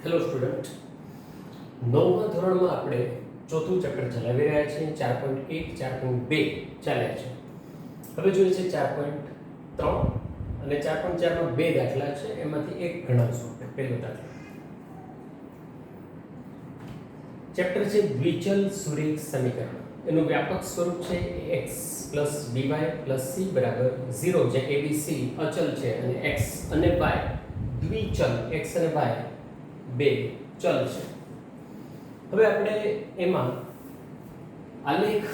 Hello student, નવમા ધોરણમાં આપણે ચોથું ચેપ્ટર ચલાવી રહ્યા છીએ. 4.1 4.2 ચાલ્યા છે. હવે જોઈએ છે 4.3 અને 4.4માં બે દાખલા છે, એમાંથી એક ગણાવશું આપણે. પહેલો દાખલો ચેપ્ટર છે દ્વિચલ સુરેખ સમીકરણ. એનું વ્યાપક સ્વરૂપ છે x + by + c = 0, જે abc અચલ છે અને x અને y દ્વિચલ, x અને y બે ચલ છે. હવે આપણે એમાં આલેખ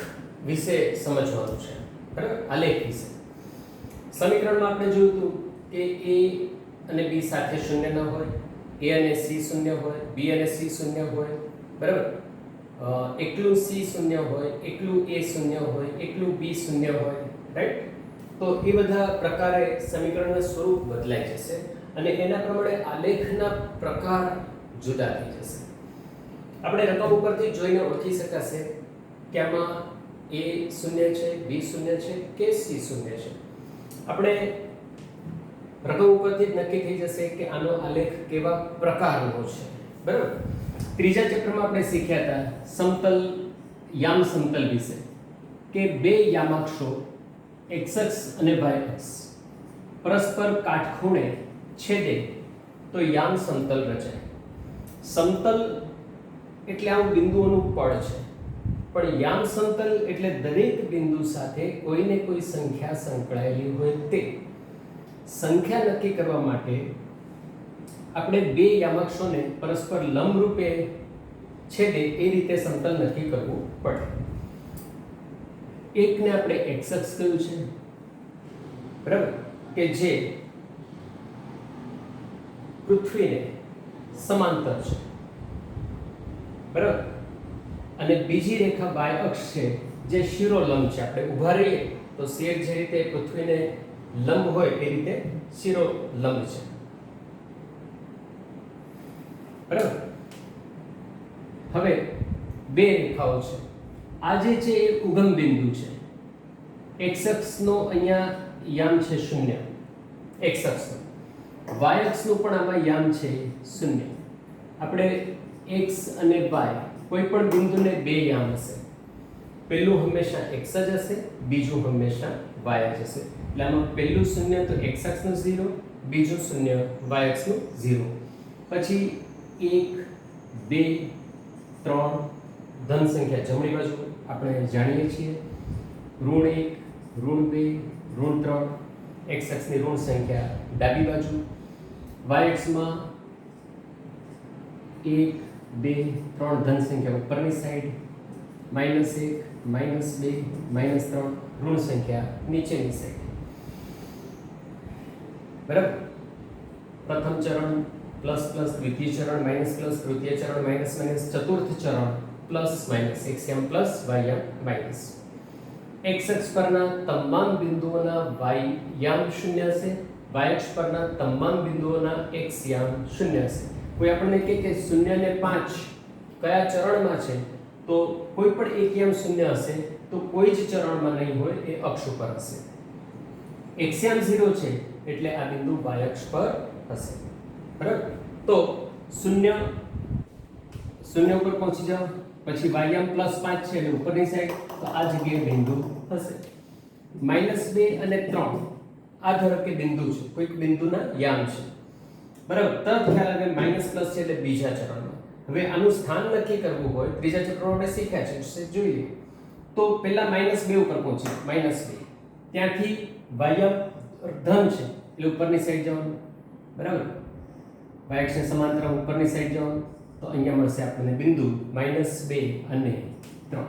વિશે સમજવાનું છે, બરાબર? આલેખ વિશે સમીકરણમાં આપણે જોયું હતું કે a અને b સાથે શૂન્ય ન હોય, a અને c શૂન્ય હોય, b અને c શૂન્ય હોય, બરાબર? એકલું c શૂન્ય હોય, એકલું a શૂન્ય હોય, એકલું b શૂન્ય હોય, રાઈટ? તો એ બધા પ્રકારે સમીકરણનું સ્વરૂપ બદલાઈ જશે અને એના પ્રમાણે આલેખના પ્રકાર જુદા થઈ જશે. આપણે રકમ ઉપરથી જોઈને ઓળખી શકાશે કે આમાં a શૂન્ય છે, b શૂન્ય છે કે c શૂન્ય છે. આપણે રકમ ઉપરથી જ નક્કી થઈ જશે કે આનો આલેખ કેવા પ્રકારનો છે, બરાબર? ત્રીજા ચેપ્ટરમાં આપણે શીખ્યા હતા સમતલ યામ સમતલ વિશે, કે બે યામાક્ષો x અક્ષ અને y અક્ષ પરસ્પર કાટખૂણે છેદે તો યામ સમતલ રચાય. સમતલ એટલે આવું બિંદુઓનું પડ છે, પણ યામ સમતલ એટલે દરેક બિંદુ સાથે કોઈને કોઈ સંખ્યા સંકળાયેલી હોય. તે સંખ્યા નક્કી કરવા માટે આપણે બે યામાક્ષોને પરસ્પર લંબરૂપે છેદે એ રીતે સમતલ નક્કી કરવું પડે. એકને આપણે x અક્ષ કહ્યું છે, બરાબર, કે જે પૃથ્વીને સમાંતર છે, બરાબર? અને બીજી રેખા y અક્ષ છે જે શિરોલંબ છે. આપણે ઊભા રહીએ તો શેર જે રીતે પૃથ્વીને લંબ હોય એ રીતે શિરોલંબ છે, બરાબર? હવે બે રેખાઓ છે. આ જે છે એ ઉગમ બિંદુ છે. x અક્ષનો અહીંયા યામ છે 0, x અક્ષનો. y અક્ષનું પણ આમાં યામ છે 0. આપણે x અને y કોઈ પણ બિંદુને બે યામ હશે. પહેલું હંમેશા x જ હશે, બીજું હંમેશા y જ હશે. એટલે આમાં પહેલું 0 તો x અક્ષનું 0, બીજું 0 y અક્ષનું 0. પછી 1 2 3 ધન સંખ્યા જમણી બાજુ આપણે જાણીએ છીએ, ઋણ 1 ઋણ 2 ઋણ 3, x અક્ષની ઋણ સંખ્યા ડાબી બાજુ, y અક્ષમાં 1 2 3 ધન સંખ્યા ઉપરની સાઈડ, -1 -2 -3 ઋણ સંખ્યા નીચેની સાઈડ, બરાબર? પ્રથમ ચરણ પ્લસ પ્લસ, દ્વિતીય ચરણ માઇનસ પ્લસ, તૃતીય ચરણ માઇનસ માઇનસ, ચતુર્થ ચરણ પ્લસ માઇનસ, x યામ પ્લસ y યામ માઇનસ. x અક્ષ પરના તમામ બિંદુઓના y યામ 0 હશે, y અક્ષ પરના તમામ બિંદુઓના x યામ 0 હશે. કોઈ આપણને કહે કે 0 અને 5 કયા ચરણમાં છે, તો કોઈ પણ એક યામ 0 હશે તો કોઈ જ ચરણમાં નહીં હોય, એ અક્ષ ઉપર હશે. x યામ 0 છે એટલે આ બિંદુ y અક્ષ પર હશે, બરાબર? તો 0 ઉપર પહોંચી જાઓ, પછી y યામ +5 છે એટલે ઉપરની સાઈડ, તો આ જગ્યાએ બિંદુ હશે. -2 અને 3 આ ધારો કે બિંદુ છે, કોઈક બિંદુના યામ છે, બરાબર? તરત ખ્યાલ આવે માઇનસ પ્લસ છે એટલે બીજા ચરણમાં. હવે આનું સ્થાન નક્કી કરવું હોય, ત્રીજા ચક્રમાં આપણે શીખ્યા છે, જોઈએ તો પહેલા -2 ઉપર પહોંચી, -2 ત્યાંથી y યામ ધન છે એટલે ઉપરની સાઈડ જવાનું, બરાબર? y અક્ષને સમાંતર ઉપરની સાઈડ જવાનું, તો અહીંયા મળશે આપણને બિંદુ -2 અને 3.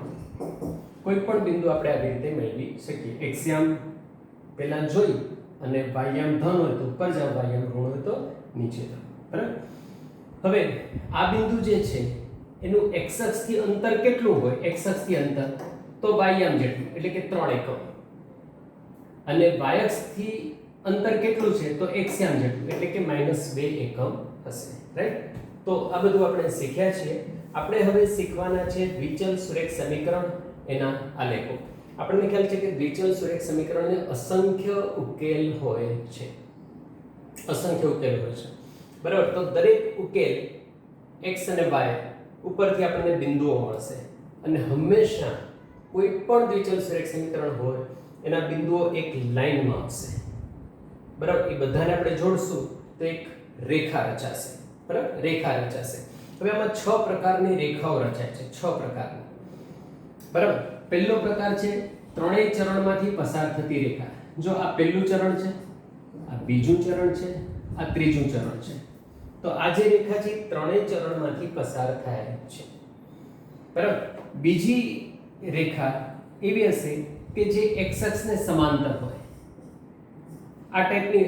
કોઈ પણ બિંદુ આપણે આવી રીતે મેળવી શકીએ. x યામ પહેલા જોઈ અને y યામ ધન હોય તો ઉપર જાવ, y યામ ઋણ હોય તો નીચે જાવ, બરાબર? હવે આ બિંદુ જે છે એનું x અક્ષથી અંતર કેટલું હોય? x અક્ષથી અંતર તો y યામ જેટલું, એટલે કે 3 એકમ. અને y અક્ષથી અંતર કેટલું છે? તો x યામ જેટલું, એટલે કે -2 એકમ હશે, રાઈટ? તો આ બધું આપણે શીખ્યા છીએ. આપણે હવે શીખવાના છે દ્વિચલ સુરેખ સમીકરણ, એના આલેખો. આપણને ખ્યાલ છે કે દ્વિચલ સુરેખ સમીકરણને અસંખ્ય ઉકેલ હોય છે, અસંખ્ય ઉકેલ હોય છે, બરાબર? તો દરેક ઉકેલ x અને y ઉપરથી આપણને બિંદુઓ મળશે અને હંમેશા કોઈ પણ દ્વિચલ સુરેખ સમીકરણ હોય એના બિંદુઓ એક લાઈનમાં આવશે. બરાબર, એ બધાને આપણે જોડશું તો એક રેખા રચાશે. બરાબર, રેખા રચાશે. હવે આમાં 6 પ્રકારની રેખાઓ રચાય છે, 6 પ્રકારની. બરાબર, પહેલો પ્રકાર છે ત્રણેય ચરણમાંથી પસાર થતી રેખા. જો આ પહેલું ચરણ છે, આ બીજું ચરણ છે, આ ત્રીજું ચરણ છે. તો આ જે રેખા છે ત્રણેય ચરણમાંથી પસાર થાય છે. બરાબર, બીજી રેખા એવી હશે કે જે x અક્ષને સમાંતર હોય. આ ટાઈપની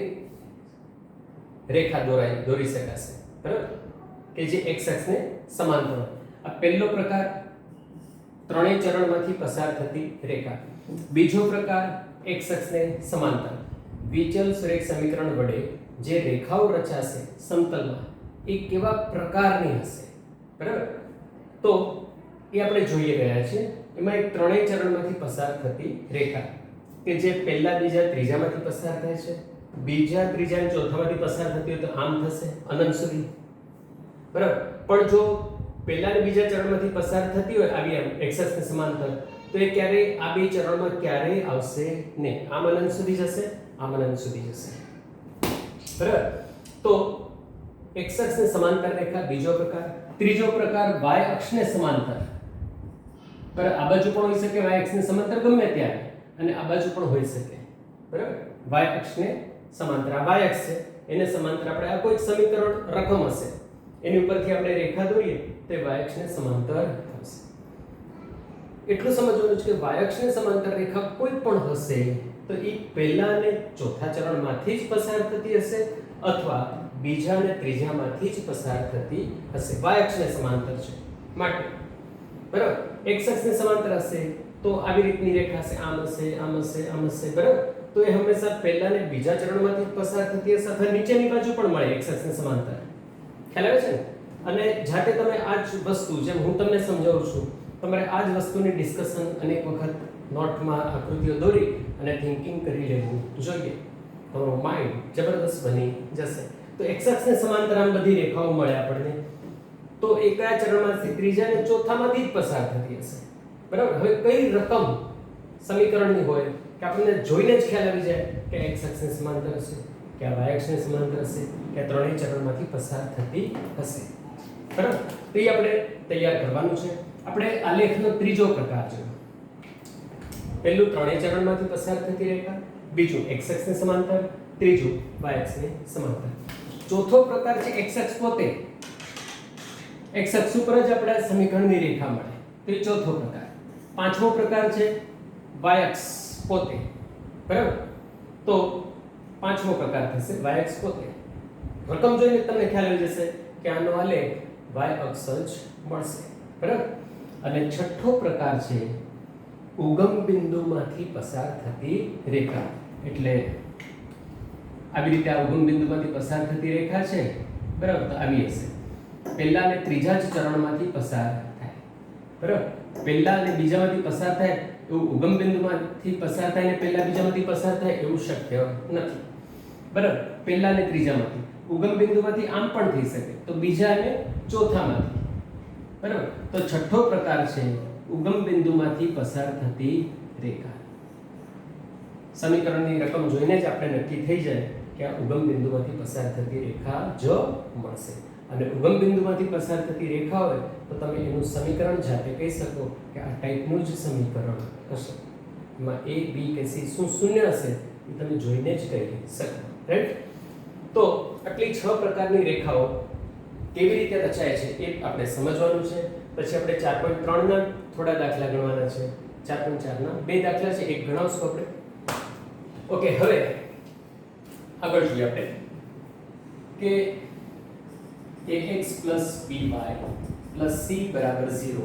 રેખા દોરી શકાશે. બરાબર, કે જે x અક્ષને સમાંતર હોય. આ પહેલો પ્રકાર ત્રણેય ચરણમાંથી પસાર થતી રેખા. બીજો પ્રકાર x અક્ષને સમાંતર. દ્વિચલ સુરેખ સમીકરણ વડે જે રેખાઓ રચાશે સમતલમાં એ કેવા પ્રકારની હશે. બરાબર, તો એ આપણે જોઈએ રહ્યા છીએ. એમાં એક ત્રણેય ચરણમાંથી પસાર થતી રેખા કે જે પહેલા બીજા ત્રીજામાંથી પસાર થાય છે, બીજા ત્રીજા અને ચોથામાંથી પસાર થતી હોય તો આમ થશે અનંત સુધી. બરાબર, પણ જો પહેલા અને બીજા ચરણમાંથી પસાર થતી હોય આવી આમ x અક્ષને સમાંતર તો એ ક્યારેય આ બે ચરણમાં ક્યારેય આવશે નહીં. આમ અનંત સુધી જશે, આમ અનંત સુધી જશે. બરાબર, તો x અક્ષને સમાંતર રેખા બીજો પ્રકાર. ત્રીજો પ્રકાર y અક્ષને સમાંતર. બરાબર, આ બાજુ પણ હોઈ શકે y અક્ષને સમાંતર ગમે ત્યારે અને આ બાજુ પણ હોઈ શકે. બરાબર, y અક્ષને સમાંતર. આ y અક્ષ છે એને સમાંતર આપણે આ કોઈ સમીકરણ રકમ હશે એની ઉપરથી આપણે રેખા દોરીએ તો y અક્ષને સમાંતર થશે. એટલું સમજવાનું છે કે y અક્ષને સમાંતર રેખા કોઈ પણ હશે તો એ પહેલા અને ચોથા ચરણમાંથી જ પસાર થતી હશે અથવા બીજા અને ત્રીજામાંથી જ પસાર થતી હશે. y અક્ષને સમાંતર છે માટે. બરાબર, x અક્ષને સમાંતર હશે તો આવી રીતની રેખા હશે, આમ હશે, આમ હશે, આમ હશે. બરાબર, તો એ હંમેશા પહેલા અને બીજા ચરણમાંથી જ પસાર થતી હશે અથવા નીચેની બાજુ પણ મળે x અક્ષને સમાંતર. ખ્યાલ આવે છે ને? અને જાતે તમે આ જ વસ્તુ જેમ હું તમને સમજાવું છું તમારે આ જ વસ્તુની ડિસ્કશન અનેક વખત નોટમાં આકૃતિઓ દોરી અને થિંકિંગ કરી લેવું જોઈએ. તમારું માઇન્ડ જબરદસ્ત બની જશે. તો x અક્ષને સમાંતર આમ બધી રેખાઓ મળે આપણને તો એ કયા ચરણમાંથી? ત્રીજા અને ચોથામાંથી જ પસાર થતી હશે. બરાબર, હવે કઈ રકમ સમીકરણની હોય કે આપણને જોઈને જ ખ્યાલ આવી જાય કે x અક્ષને સમાંતર હશે, કે આ y અક્ષને સમાંતર હશે, કે આ ત્રણેય ચરણમાંથી પસાર થતી હશે. બરાબર, તો એ આપણે તૈયાર કરવાનું છે. આપણે આલેખનો ત્રીજો પ્રકાર છે. પહેલું ત્રણેય ચરણમાંથી પસાર થતી રેખા, બીજું x અક્ષને સમાંતર, ત્રીજું y અક્ષને સમાંતર. ચોથો પ્રકાર છે x અક્ષ પોતે. x અક્ષ ઉપર જ આપણે સમીકરણની રેખા મળે તો એ ચોથો પ્રકાર. પાંચમો પ્રકાર છે y અક્ષ પોતે. બરાબર, તો પાંચમો પ્રકાર થશે y અક્ષ પોતે. રકમ જોઈને તમને ખ્યાલ આવી જશે કે આનો આલેખ y અક્ષ જ મળશે. બરાબર, અને છઠ્ઠો પ્રકાર છે ઉગમ બિંદુમાંથી પસાર થતી રેખા. એટલે આવી રીતે આ ઉગમ બિંદુમાંથી પસાર થતી રેખા છે. બરાબર, તો આવી હશે. પહેલા અને ત્રીજા જ ચરણમાંથી પસાર થાય. બરાબર, પહેલા અને બીજામાંથી પસાર થાય એવું ઉગમ બિંદુમાંથી પસાર થાય ને પહેલા બીજામાંથી પસાર થાય એવું શક્ય નથી. બરાબર, પહેલા અને ત્રીજામાંથી. ઉગમ બિંદુમાંથી આમ પણ થઈ શકે તો બીજા અને ચોથામાંથી. બરાબર, તો છઠ્ઠો પ્રકાર છે ઉગમ બિંદુમાંથી પસાર થતી રેખા. સમીકરણની રકમ જોઈને જ આપણે નક્કી થઈ જાય કે આ ઉગમ બિંદુમાંથી પસાર થતી રેખા જ મળશે. અને ઉગમ બિંદુમાંથી પસાર થતી રેખા હોય તો તમે એનું સમીકરણ જાતે કહી શકો કે આ ટાઈપનું જ સમીકરણ હશે. એમાં a b કે c શું શૂન્ય હશે એ તમે જોઈને જ કહી શકો. રાઈટ, તો આટલી 6 પ્રકારની રેખાઓ કેવી રીતે રચાય છે એ આપણે સમજવાનું છે. પછી આપણે 4.3 ના થોડા દાખલા ગણવાના છે. 4.4 ના બે દાખલા છે, એક ગણાવશું આપણે. ઓકે, હવે આગળ જોઈએ આપણે કે ax by c બરાબર 0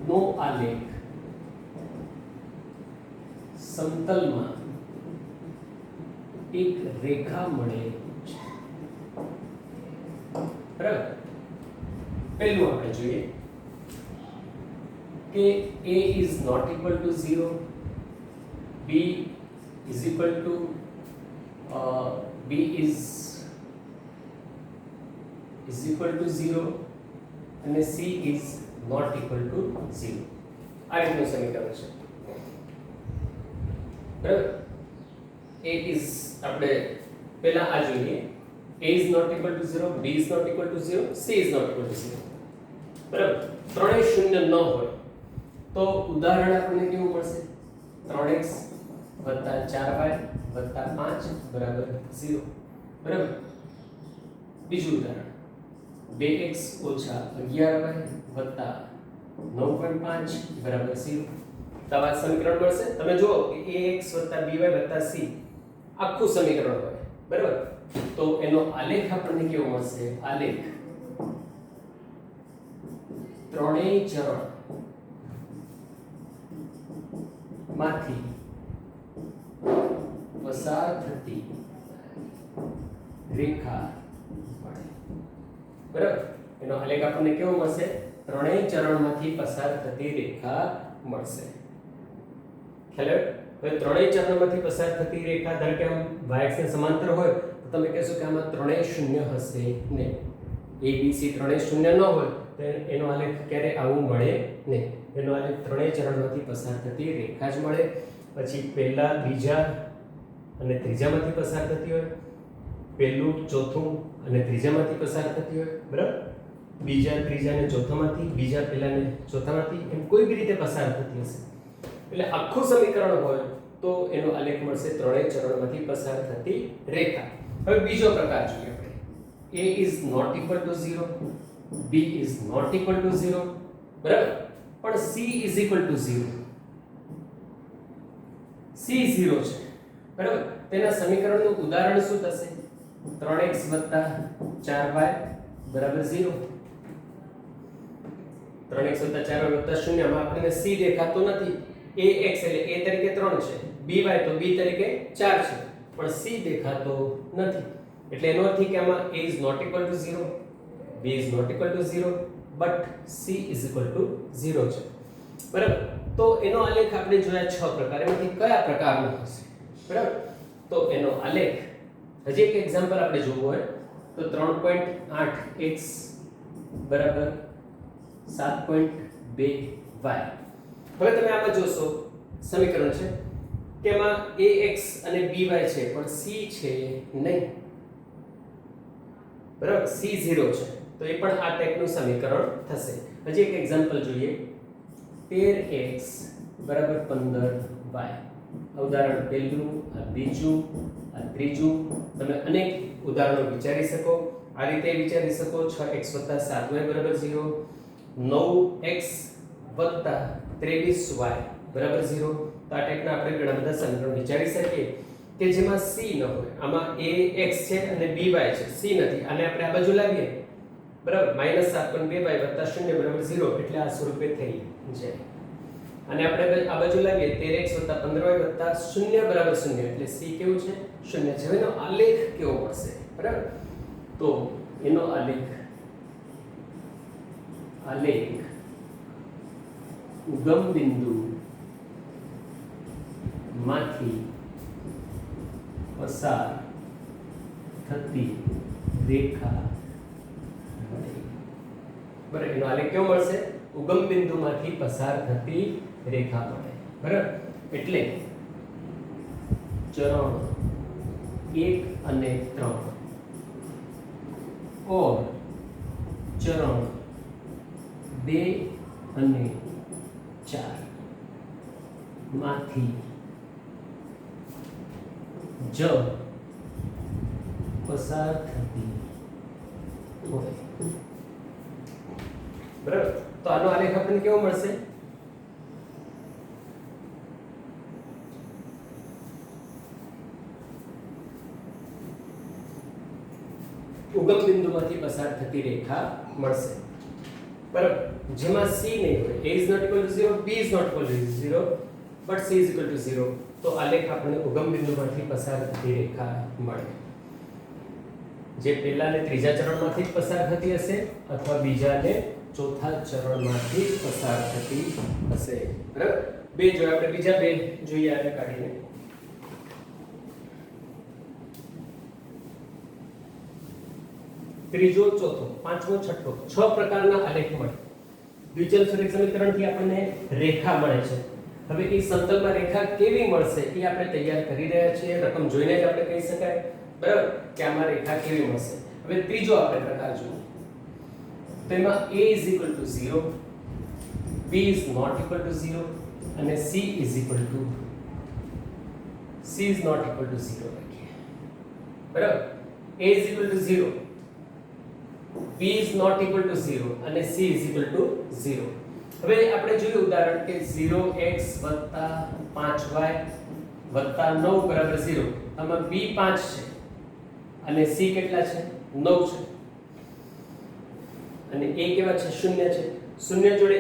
નો આલેખ સમતલમાં એક રેખા મળે છે. બરાબર, પહેલું આપણે જોઈએ કે a is not equal to 0, b is equal to b is is equal to 0 અને c is not equal to 0. આ રીતનું સમીકરણ છે બરાબર. a is આપણે પહેલા આ જોઈએ. a is not equal to 0, b is not equal to 0, c is not equal to 0. બરાબર. ત્રણેય શૂન્ય ન હોય તો ઉદાહરણ આપણને કેવું મળશે? 3x + 4y + 5 બરાબર 0. બરાબર. બીજું ઉદાહરણ 2x - 11y + 9.5 બરાબર 0. તો આ સમીકરણ મળશે. તમે જુઓ કે ax + by + c આખું સમીકરણ હોય બરાબર. તો એનો આલેખ આપણને કેવો મળશે? આલેખ ત્રણેય ચરણ માંથી પસાર થતી રેખા મળે બરાબર. એનો આલેખ આપણને કેવો મળશે? ત્રણેય ચરણમાંથી પસાર થતી રેખા મળશે. ખ્યાલ આવ્યો? હવે ત્રણેય ચરણમાંથી પસાર થતી રેખા ધારો કે આમ y અક્ષ ને સમાંતર હોય તો તમે કહેશો કે આમાં ત્રણેય શૂન્ય હશે ને. a b c ત્રણેય શૂન્ય ન હોય તો એનો આલેખ ક્યારે આવું મળે નહીં. એનો આલેખ ત્રણેય ચરણમાંથી પસાર થતી રેખા જ મળે. પછી પહેલા બીજા અને ત્રીજામાંથી પસાર થતી હોય, પહેલું ચોથું અને ત્રીજામાંથી પસાર થતી હોય બરાબર. બીજા ત્રીજા અને ચોથામાંથી, બીજા પહેલા અને ચોથામાંથી, એમ કોઈ બી રીતે પસાર થતી હશે. એટલે આખું સમીકરણ હોય તો એનો આલેખ મળશે ત્રણેય ચરણમાંથી પસાર થતી રેખા. હવે બીજો પ્રકાર જોઈએ આપણે. a is not equal to 0, b is not equal to 0 બરાબર. પણ c is equal to 0. c 0 છે બરાબર. તેના સમીકરણનું ઉદાહરણ શું થશે? 3x + 4y બરાબર 0. 3x + 4y + 0 માં આપણને c દેખાતો નથી. ax એટલે a તરીકે 3 છે, by તો b તરીકે 4 છે, પણ c દેખાતો નથી. એટલે એનો અર્થ એ કે આમાં a is not equal to 0, b is not equal to 0, but c is equal to 0 છે બરાબર. તો એનો આલેખ આપણે જોયા 6 પ્રકાર. એમાંથી કયા પ્રકારનો હશે બરાબર? તો એનો આલેખ હજી એક એક્ઝામ્પલ આપણે જોવું હોય તો 3.8x બરાબર 7.2y. હવે તમે આમાં જોશો સમીકરણ છે તેમાં ax અને by છે પણ c છે નહીં બરાબર. c 0 છે તો એ પણ આ ટાઈપનું સમીકરણ થશે. હજી એક એક્ઝામ્પલ જોઈએ. 13x બરાબર 15y. ઉદાહરણ પહેલું, આ બીજું, આ ત્રીજું. તમે અનેક ઉદાહરણો વિચારી શકો. આ રીતે વિચારી શકો. 6x + 7y બરાબર 0, 9x + 23y બરાબર 0. તો આ ટાઈપના આપણે ઘણા બધા સમીકરણ વિચારી શકીએ કે જેમાં c ન હોય. આમાં ax છે અને by છે, c નથી. આને આપણે આ બાજુ લાવીએ બરાબર. -7.2y + 0 બરાબર 0 એટલે આ સ્વરૂપે થઈ જાય. અને આપણે આ બાજુ લાવીએ 13x + 15y + 0 બરાબર 0 એટલે c કેવું છે? 0 છે. એનો આલેખ કેવો મળશે બરાબર? તો એનો આલેખ ઉગમ બિંદુ માંથી પસાર થતી રેખા બરાબર. એનો આલેખ કેવો મળશે? ઉગમ બિંદુમાંથી પસાર થતી રેખા મળે બરાબર. એટલે ચરણ 1 અને 3 और ચરણ 2 અને 4 માંથી જ પસાર થતી હોય બરાબર. તો આનો આલેખ આપણને કેવો મળશે? ઉગમ બિંદુમાંથી પસાર થતી રેખા મળશે બરાબર. જેમાં c નહીં હોય. a is not equal to 0, b is not equal to 0, but c is equal to 0. તો આલેખ આપણને ઉગમ બિંદુમાંથી પસાર થતી રેખા મળે. જે પહેલા અને ત્રીજા ચરણમાંથી પસાર થતી હશે અથવા બીજા અને ચોથા ચરણમાંથી પસાર થતી હશે બરાબર. બે જો આપણે બીજા બે જોઈએ આને કાઢીને. ત્રીજો, ચોથો, પાંચમો, છઠ્ઠો, 6 પ્રકારના આલેખ મળે. દ્વિચલ સુરેખ સમીકરણથી આપણને રેખા મળે છે. હવે એ સમતલમાં રેખા કેવી મળશે એ આપણે તૈયાર કરી રહ્યા છીએ. રકમ જોઈને જ આપણે કહી શકાય, બરાબર, કે આમાં રેખા કેવી મળશે. હવે ત્રીજો આપણે પ્રકાર જોઈએ. તો એમાં a is equal to 0, b is not equal to 0 અને c is not equal to 0 લખીએ. બરાબર, a is equal to 0, b is not equal to 0 અને c is equal to 0. હવે આપણે જોયું ઉદાહરણ કે 0x 5y 9 બરાબર 0. આમાં b 5 છે અને c કેટલા છે? 9 છે. અને a કેવા છે? 0 છે. 0 જોડે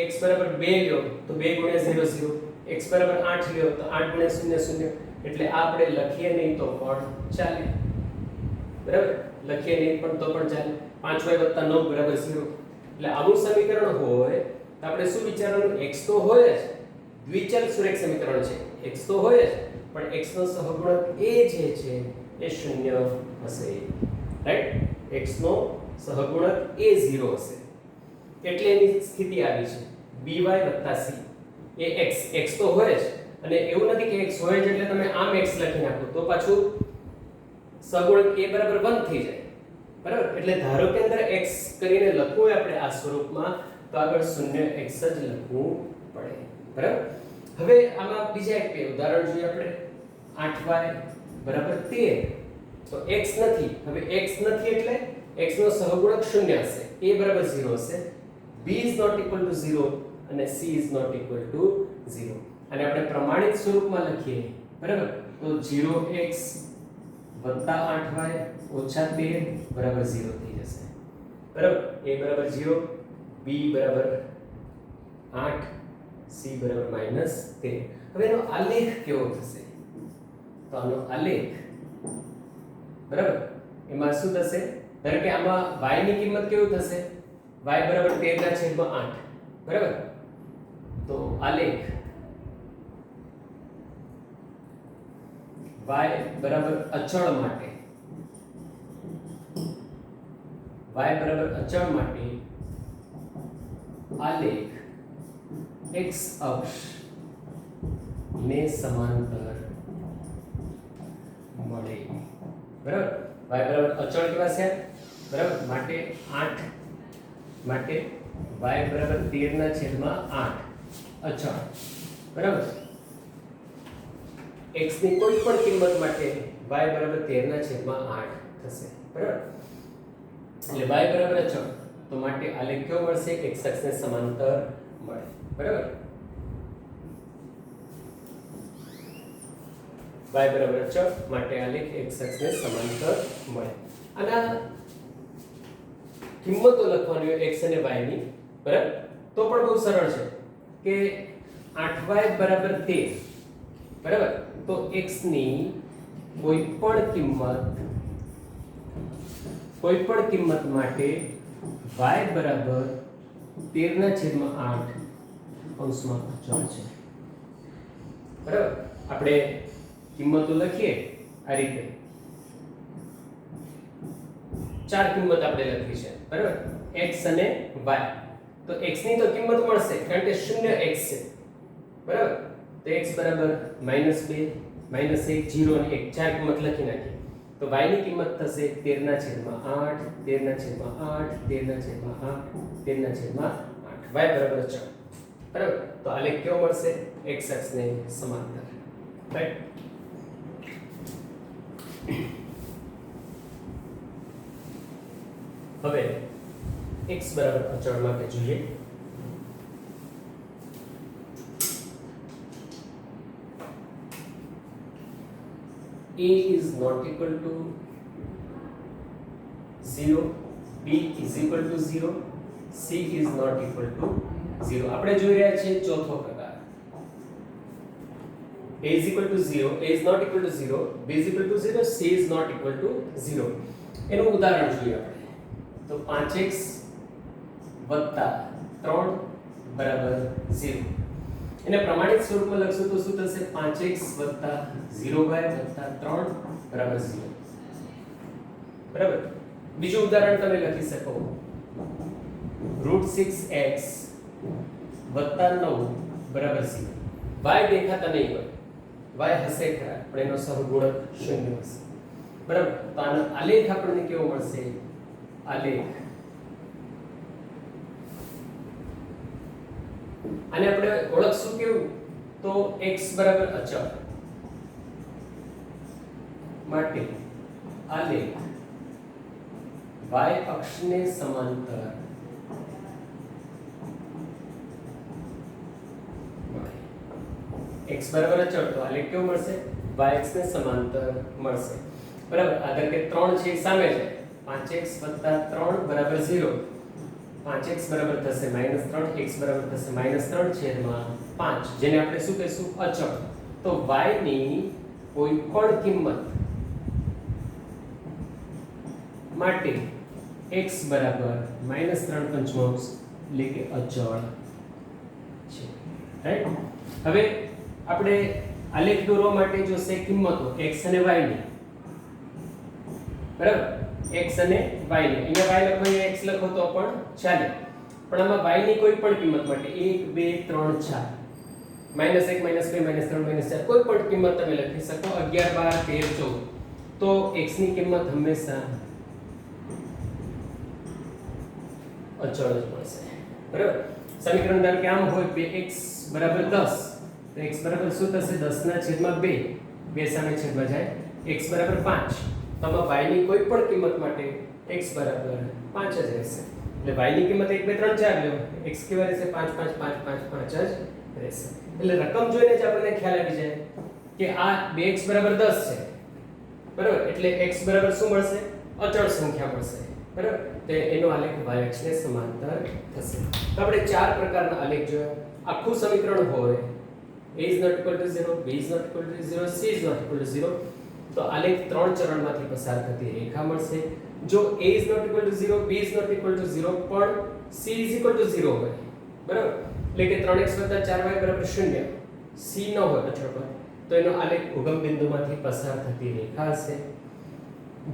x બરાબર 2 લ્યો તો 2 ગુણ્યા 0 0. x બરાબર 8 લ્યો તો 8 ગુણ્યા 0 0. એટલે આપણે લખીએ નહીં તો પણ ચાલે, બરાબર, લખીએ નહીં પણ તો પણ ચાલે. 5y 9 બરાબર 0. એટલે આવું સમીકરણ હોય તો આપણે શું વિચારવાનું? x તો હોય જ, દ્વિચલ સુરેખ સમીકરણ છે, x તો હોય જ, પણ x નો સહગુણક a જે છે એ 0 હશે, રાઈટ? x નો સહગુણક a 0 હશે. એટલે એની સ્થિતિ આવી છે by + c એ x તો હોય જ, અને એવું નથી કે x હોય જ એટલે તમે આમ x લખી નાખો તો પાછું સહગુણક a બરાબર 1 થઈ જાય, બરાબર. એટલે ધારો કે અંદર x કરીને લખવું હોય આપણે આ સ્વરૂપમાં તો આગળ 0x જ લખવું પડે, બરાબર. હવે આમાં બીજા એક બે ઉદાહરણ જોઈએ આપણે. 8y બરાબર 13 તો x નથી. હવે x નથી એટલે x નો સહગુણક 0 હશે, a બરાબર 0 હશે, b is not equal to 0 અને c is not equal to 0. અને આપણે પ્રમાણિત સ્વરૂપમાં લખીએ, બરાબર, તો 0x + 8y - 13 બરાબર 0 થઈ જશે, બરાબર. a બરાબર 0, b બરાબર 8, c બરાબર -13. હવે એનો આલેખ કેવો થશે? તો આનો આલેખ, બરાબર, એમાં શું થશે? ધારો કે આમાં y ની કિંમત કેવું થશે? y બરાબર 13/8, બરાબર. તો આલેખ y બરાબર અચળ માટે, આલેખ x અક્ષ ને સમાંતર મળે, બરાબર. y બરાબર અચળ કેવા છે? બરાબર, માટે 8 માટે y બરાબર 13/8 અચળ, બરાબર. x ની કોઈ પણ કિંમત માટે y બરાબર 13/8 થશે, બરાબર. એટલે y બરાબર અચળ તો માટે આલેખ કેવો મળશે? x અક્ષને સમાંતર મળે, બરાબર. y બરાબર અચળ માટે આલેખ x અક્ષને સમાંતર મળે. આના કિંમતો લખવાની હોય x અને y ની, બરાબર, તો પણ બહુ સરળ છે કે 8y બરાબર 13, બરાબર. તો x ની કોઈ પણ કિંમત માટે y બરાબર 13/8 કૌંસમાં અચળ છે, બરાબર. આપણે કિંમતો લખીએ આ રીતે. 4 કિંમત આપણે લખી છે, બરાબર, x અને y. તો x ની તો કિંમત મળશે કારણ કે 0x છે, બરાબર. તો x બરાબર -2 -1 0 અને 1 ચાર કિંમત લખી નાખી. તો y ની કિંમત થશે 13/8 13/8 13/8 13/8 y બરાબર 4, બરાબર. તો આલેખ કેવો મળશે? x અક્ષને સમાંતર, રાઈટ. હવે x બરાબર અચળ માટે જોઈએ. a is not equal to 0, b is equal to 0, c is not equal to 0. આપણે જોઈ રહ્યા છીએ ચોથો પ્રકાર. a is equal to 0, a is not equal to 0, b is equal to 0, c is not equal to 0. એનું ઉદાહરણ જોઈએ આપણે. તો 5x + 3 બરાબર 0. એને પ્રમાણિત સ્વરૂપમાં લખશું તો શું થશે? 5x + 0y + 3 બરાબર 0, બરાબર. બીજું ઉદાહરણ તમે લખી શકો √6x વત્તા 9 બરાબર c. y દેખાતા નહીં હોય, y હશે ખરા પણ એનો સહગુણક શૂન્ય હશે, બરાબર. તો આનો આલેખ આપણને કેવો મળશે? આલેખ આને આપણે ઓળખશું કેવું? તો x બરાબર અચળ માટે આલેખ y અક્ષને સમાંતર x બરાબર અચળ તો આલેખ કેવો મળશે? y અક્ષ ને સમાંતર મળશે, બરાબર. આધાર કે 3 છે સામે છે, 5x 3 બરાબર 0. 5x બરાબર થશે -3, x બરાબર થશે -3 છેદમાં 5, જેને આપણે શું કહીશું? અચળ. તો y ની કોઈ પણ કિંમત માટે x બરાબર -3 પંચમાંશ એટલે કે અચળ છે, રાઈટ. હવે આપણે આલેખ દોરવા માટે જોશે કિંમતો x અને y ની, બરાબર. x અને y ની, અહીંયા y લખો અહીંયા x લખો તો પણ ચાલે, પણ આમાં y ની કોઈ પણ કિંમત માટે 1 2 3 4 -1 -2 -3 -4 કોઈ પણ કિંમત તમે લખી શકો, 11 12 13 14, તો x ની કિંમત હંમેશા અચળ જ મળશે, બરાબર. સમીકરણ ધારો કે આમ હોય 2x બરાબર 10, તો x બરાબર શું થશે? 10 ના છેદમાં 2, 2 સામે છેદમાં જાય, x બરાબર 5. તો આમાં y ની કોઈ પણ કિંમત માટે x બરાબર 5 જ રહેશે, એટલે y ની કિંમત 1 2 3 4 લ્યો, x કેવા રહેશે? 5 5 5 5 5 જ રહેશે. એટલે રકમ જોઈને જ આપણને ખ્યાલ આવી જાય કે આ 2x બરાબર 10 છે, બરાબર. એટલે x બરાબર શું મળશે? અચળ સંખ્યા મળશે, બરાબર. તો એનો આલેખ y અક્ષને સમાંતર થશે. તો આપણે ચાર પ્રકારના આલેખ જોયા. આખું સમીકરણ હોય a is not equal to 0, b is not equal to 0, c is not equal to 0, તો આલેખ ત્રણ ચરણમાંથી પસાર થતી રેખા મળશે. જો a is not equal to 0, b is not equal to 0 પણ c is equal to 0 હોય, બરાબર. એટલે કે 3x 4y 0, c ન હોય અચળ પદ, તો એનો આલેખ ઉગમ બિંદુમાંથી પસાર થતી રેખા હશે.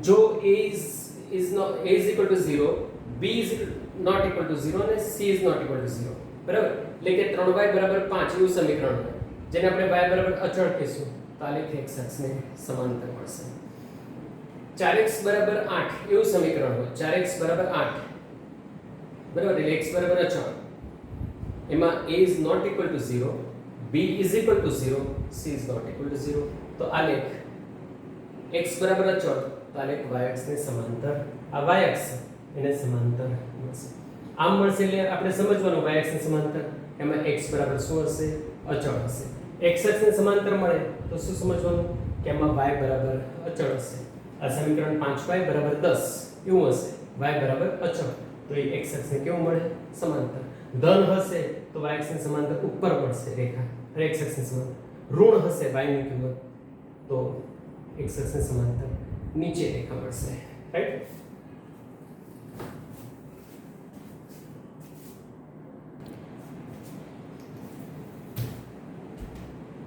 જો a is equal to 0, b is not equal to 0 અને c is not equal to 0, બરાબર. એટલે કે 3y 5 એવું સમીકરણ હોય, જેને આપણે y બરાબર અચળ કહીશું, તો આલેખ x અક્ષને સમાંતર મળશે. 4x 8 એવું સમીકરણ હોય, 4x 8, બરાબર. એટલે x બરાબર અચળ, એમાં a is not equal to 0, b is equal to 0, c is not equal to 0, તો આલેખ x બરાબર અચળ, તો આલેખ y અક્ષને સમાંતર, આ y અક્ષ એને સમાંતર મળશે. આમ મળશે એટલે આપણે સમજવાનું y અક્ષને સમાંતર, એમાં x બરાબર શું હશે? અચળ હશે. x અક્ષને સમાંતર મળે તો શું સમજવાનું? કે એમાં y બરાબર અચળ હશે. આ સમીકરણ 5y 10 એવું હશે, y બરાબર અચળ, તો એ x અક્ષને કેવું મળે? સમાંતર. ધન હશે તો y અક્ષને સમાંતર ઉપર મળશે રેખા, અને x અક્ષને સમાંતર. ઋણ હશે y ની કિંમત, તો x અક્ષને સમાંતર નીચે રેખા મળશે, રાઈટ.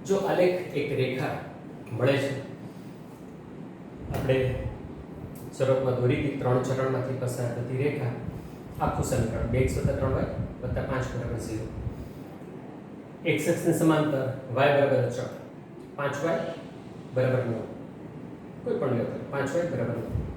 જો આલેખ એક રેખા મળે છે, આપણે શરૂઆતમાં દોરી હતી ત્રણ ચરણમાંથી પસાર થતી રેખા, આખું સમીકરણ 2x 3y 5 બરાબર 0, x અક્ષને સમાંતર, y બરાબર અચળ, 5y બરાબર 9, કોઈ પણ લો 5y બરાબર 9.